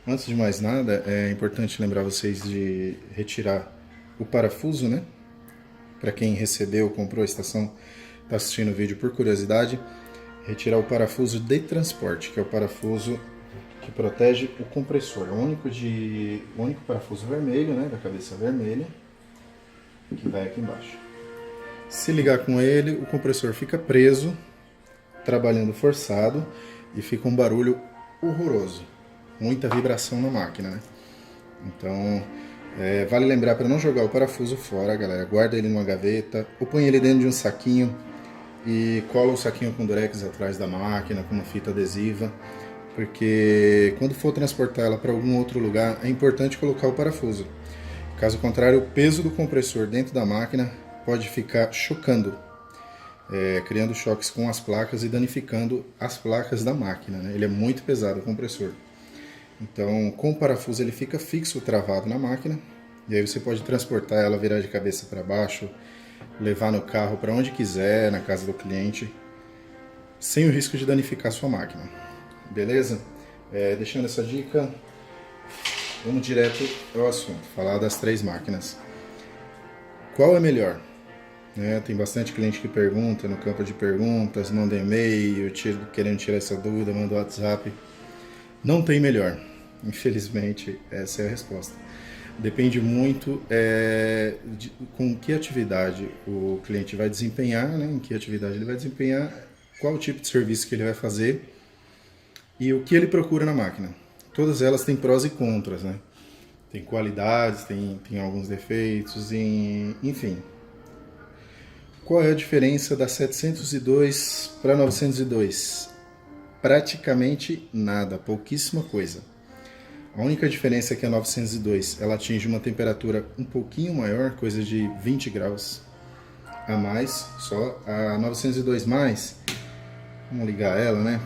Antes de mais nada, é importante lembrar vocês de retirar o parafuso, né? Para quem recebeu, comprou a estação, está assistindo o vídeo por curiosidade, retirar o parafuso de transporte, que é o parafuso que protege o compressor. O único parafuso vermelho, né? Da cabeça vermelha, que vai aqui embaixo. Se ligar com ele, o compressor fica preso, trabalhando forçado, e fica um barulho horroroso. Muita vibração na máquina, né? Então, vale lembrar para não jogar o parafuso fora, galera. Guarda ele numa gaveta ou põe ele dentro de um saquinho e cola o saquinho com durex atrás da máquina com uma fita adesiva, porque quando for transportar ela para algum outro lugar é importante colocar o parafuso. Caso contrário, o peso do compressor dentro da máquina pode ficar chocando, criando choques com as placas e danificando as placas da máquina, né? Ele é muito pesado, o compressor. Então, com o parafuso ele fica fixo, travado na máquina, e aí você pode transportar ela, virar de cabeça para baixo, levar no carro para onde quiser, na casa do cliente, sem o risco de danificar sua máquina. Beleza? Deixando essa dica, vamos direto ao assunto, falar das três máquinas. Qual é melhor? Tem bastante cliente que pergunta no campo de perguntas, manda e-mail, querendo tirar essa dúvida, manda WhatsApp. Não tem melhor. Infelizmente, essa é a resposta. Depende muito com que atividade o cliente vai desempenhar, né? Em que atividade ele vai desempenhar, qual o tipo de serviço que ele vai fazer e o que ele procura na máquina. Todas elas têm prós e contras, né? Tem qualidades, tem alguns defeitos, enfim. Qual é a diferença da 702 para 902? Praticamente nada, pouquíssima coisa. A única diferença é que a 902 ela atinge uma temperatura um pouquinho maior, coisa de 20 graus a mais, só. A 902 mais, vamos ligar ela, né,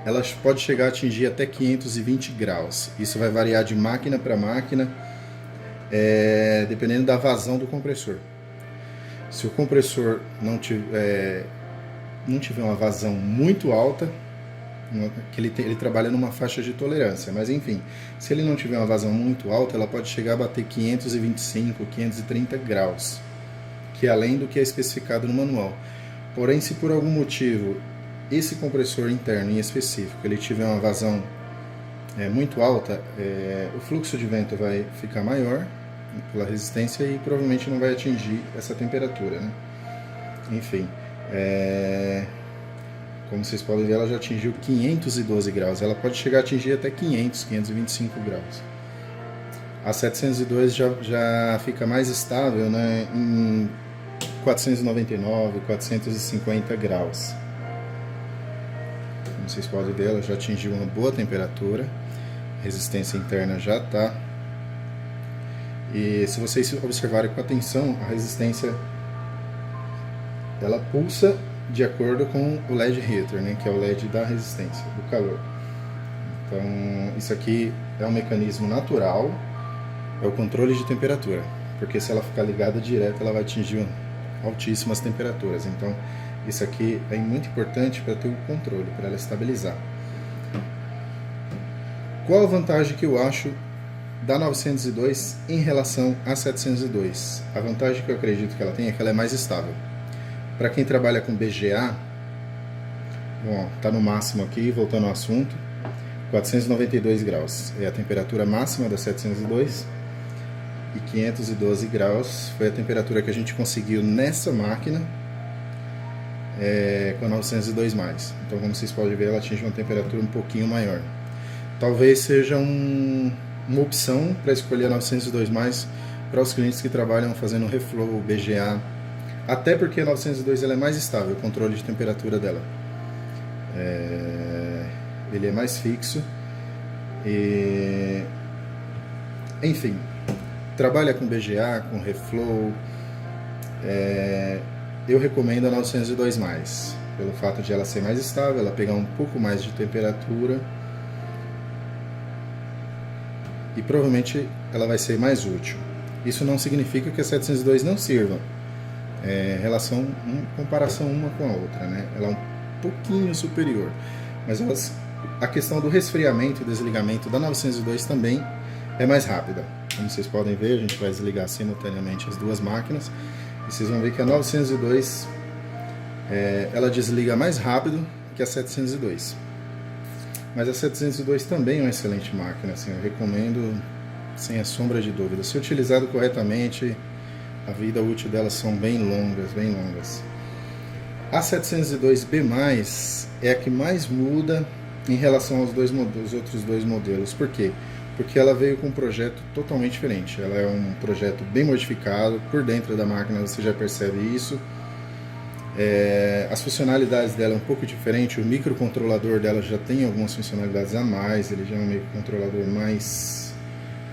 ela pode chegar a atingir até 520 graus. Isso vai variar de máquina para máquina, dependendo da vazão do compressor. Se o compressor não tiver uma vazão muito alta, que ele trabalha numa faixa de tolerância, mas enfim, se ele não tiver uma vazão muito alta, ela pode chegar a bater 525, 530 graus, que é além do que é especificado no manual. Porém, se por algum motivo esse compressor interno em específico ele tiver uma vazão muito alta, o fluxo de vento vai ficar maior pela resistência e provavelmente não vai atingir essa temperatura, né? Enfim, como vocês podem ver, ela já atingiu 512 graus. Ela pode chegar a atingir até 500, 525 graus. A 702 já fica mais estável, né, em 499, 450 graus. Como vocês podem ver, ela já atingiu uma boa temperatura. A resistência interna já está. E se vocês observarem com atenção, a resistência ela pulsa de acordo com o LED heater, né, que é o LED da resistência, do calor. Então, isso aqui é um mecanismo natural, é o controle de temperatura, porque se ela ficar ligada direto, ela vai atingir altíssimas temperaturas. Então, isso aqui é muito importante para ter o controle, para ela estabilizar. Qual a vantagem que eu acho da 902 em relação à 702? A vantagem que eu acredito que ela tem é que ela é mais estável. Para quem trabalha com BGA, está no máximo aqui, voltando ao assunto, 492 graus é a temperatura máxima da 702 e 512 graus foi a temperatura que a gente conseguiu nessa máquina com a 902 mais. Então, como vocês podem ver, ela atinge uma temperatura um pouquinho maior. Talvez seja uma opção para escolher a 902 mais para os clientes que trabalham fazendo reflow, BGA. Até porque a 902 ela é mais estável, o controle de temperatura dela. Ele é mais fixo. Enfim, trabalha com BGA, com reflow. Eu recomendo a 902 mais, pelo fato de ela ser mais estável, ela pegar um pouco mais de temperatura. E provavelmente ela vai ser mais útil. Isso não significa que a 702 não sirva. Comparação uma com a outra, né? Ela é um pouquinho superior, mas A questão do resfriamento e desligamento da 902 também é mais rápida. Como vocês podem ver, a gente vai desligar simultaneamente as duas máquinas. E vocês vão ver que a 902 ela desliga mais rápido que a 702. Mas a 702 também é uma excelente máquina, assim, eu recomendo sem a sombra de dúvida. Se utilizado corretamente, a vida útil delas são bem longas, bem longas. A 702B+, é a que mais muda em relação aos outros dois modelos. Por quê? Porque ela veio com um projeto totalmente diferente. Ela é um projeto bem modificado, por dentro da máquina você já percebe isso. As funcionalidades dela é um pouco diferente, o microcontrolador dela já tem algumas funcionalidades a mais, ele já é um microcontrolador mais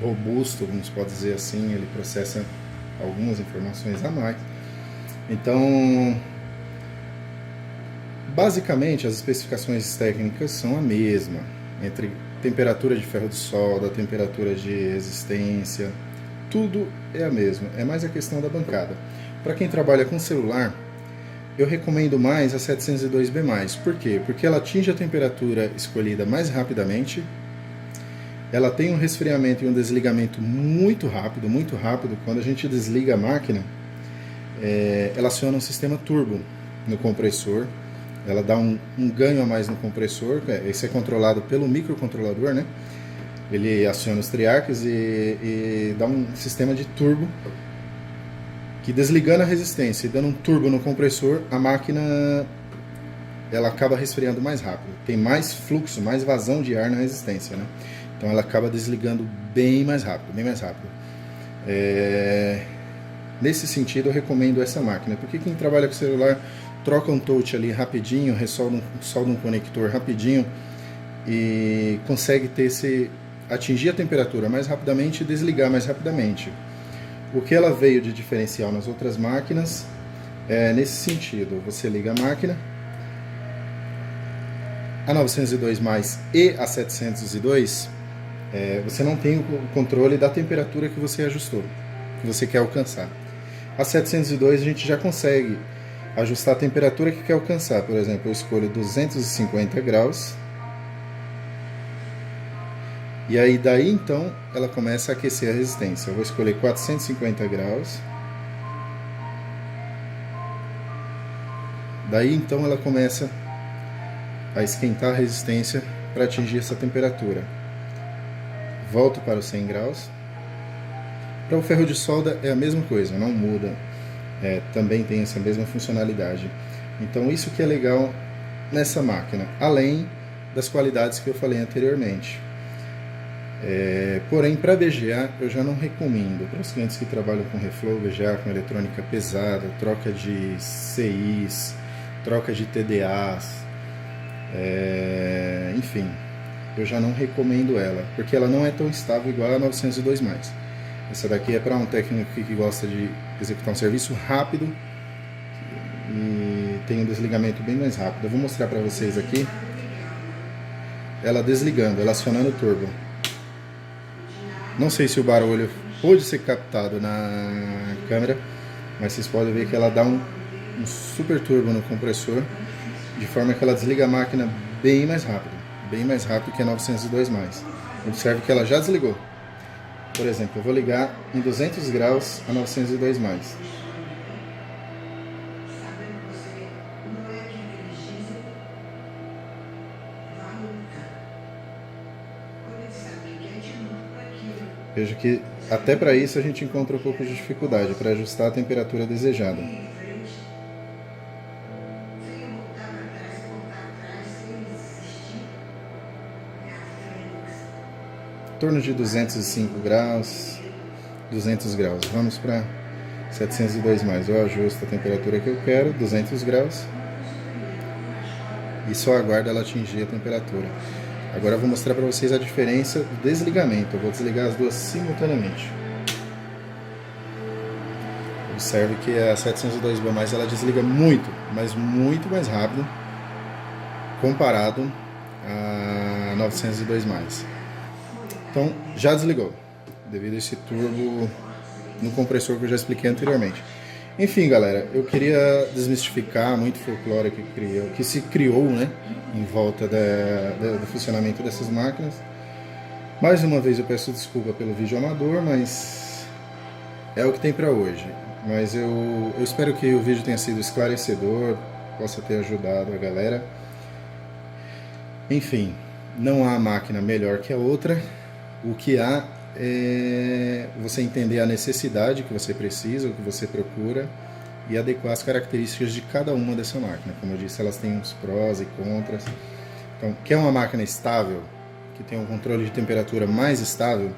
robusto, vamos pode dizer assim, ele processa algumas informações a mais. Então, basicamente as especificações técnicas são a mesma, entre temperatura de ferro de solda, temperatura de resistência, tudo é a mesma, é mais a questão da bancada. Para quem trabalha com celular, eu recomendo mais a 702B+. Por quê? Porque ela atinge a temperatura escolhida mais rapidamente, ela tem um resfriamento e um desligamento muito rápido, muito rápido. Quando a gente desliga a máquina, ela aciona um sistema turbo no compressor, ela dá um ganho a mais no compressor, isso é controlado pelo microcontrolador, né? Ele aciona os triarques e dá um sistema de turbo, que desligando a resistência e dando um turbo no compressor, a máquina ela acaba resfriando mais rápido. Tem mais fluxo, mais vazão de ar na resistência, né? Então ela acaba desligando bem mais rápido, bem mais rápido. Nesse sentido eu recomendo essa máquina, porque quem trabalha com celular troca um touch ali rapidinho, solda um conector rapidinho e consegue atingir a temperatura mais rapidamente e desligar mais rapidamente. O que ela veio de diferencial nas outras máquinas é nesse sentido. Você liga a máquina, a 902+, e a 702, você não tem o controle da temperatura que você ajustou, que você quer alcançar. A 702 a gente já consegue ajustar a temperatura que quer alcançar. Por exemplo, eu escolho 250 graus. E aí daí então ela começa a aquecer a resistência. Eu vou escolher 450 graus. Daí então ela começa a esquentar a resistência para atingir essa temperatura. Volto para os 100 graus. Para o ferro de solda é a mesma coisa, não muda. Também tem essa mesma funcionalidade. Então isso que é legal nessa máquina, além das qualidades que eu falei anteriormente. Porém, para VGA eu já não recomendo. Para os clientes que trabalham com reflow, VGA, com eletrônica pesada, troca de CIs, troca de TDAs, enfim, eu já não recomendo ela, porque ela não é tão estável igual a 902+. Essa daqui é para um técnico que gosta de executar um serviço rápido e tem um desligamento bem mais rápido. Eu vou mostrar para vocês aqui ela desligando, ela acionando o turbo. Não sei se o barulho pode ser captado na câmera, mas vocês podem ver que ela dá um super turbo no compressor, de forma que ela desliga a máquina bem mais rápido que a 902+. Observe que ela já desligou. Por exemplo, eu vou ligar em 200 graus a 902+. Veja que até para isso a gente encontra um pouco de dificuldade para ajustar a temperatura desejada. Em torno de 205 graus, 200 graus. Vamos para 702+. Eu ajusto a temperatura que eu quero, 200 graus. E só aguardo ela atingir a temperatura. Agora eu vou mostrar para vocês a diferença do desligamento. Eu vou desligar as duas simultaneamente. Observe que a 702B+, ela desliga muito, mas muito mais rápido comparado a 902+. Então, já desligou, devido a esse turbo no compressor que eu já expliquei anteriormente. Enfim, galera, eu queria desmistificar muito folclore que se criou, né, em volta do funcionamento dessas máquinas. Mais uma vez eu peço desculpa pelo vídeo amador, mas é o que tem para hoje. Mas eu espero que o vídeo tenha sido esclarecedor, possa ter ajudado a galera. Enfim, não há máquina melhor que a outra. O que há é você entender a necessidade que você precisa, o que você procura e adequar as características de cada uma dessa máquina. Como eu disse, elas têm uns prós e contras. Então, quer uma máquina estável, que tem um controle de temperatura mais estável,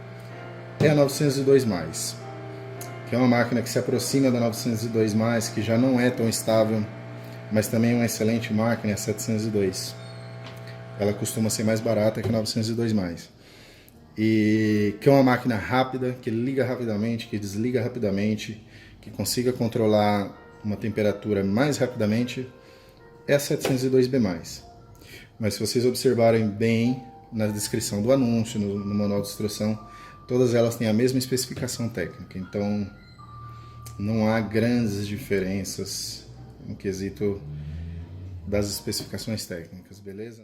é a 902+. Que é uma máquina que se aproxima da 902+, que já não é tão estável, mas também é uma excelente máquina, é a 702. Ela costuma ser mais barata que a 902+. E que é uma máquina rápida, que liga rapidamente, que desliga rapidamente, que consiga controlar uma temperatura mais rapidamente, é a 702B+. Mas se vocês observarem bem na descrição do anúncio, no manual de instrução, todas elas têm a mesma especificação técnica. Então não há grandes diferenças no quesito das especificações técnicas, beleza?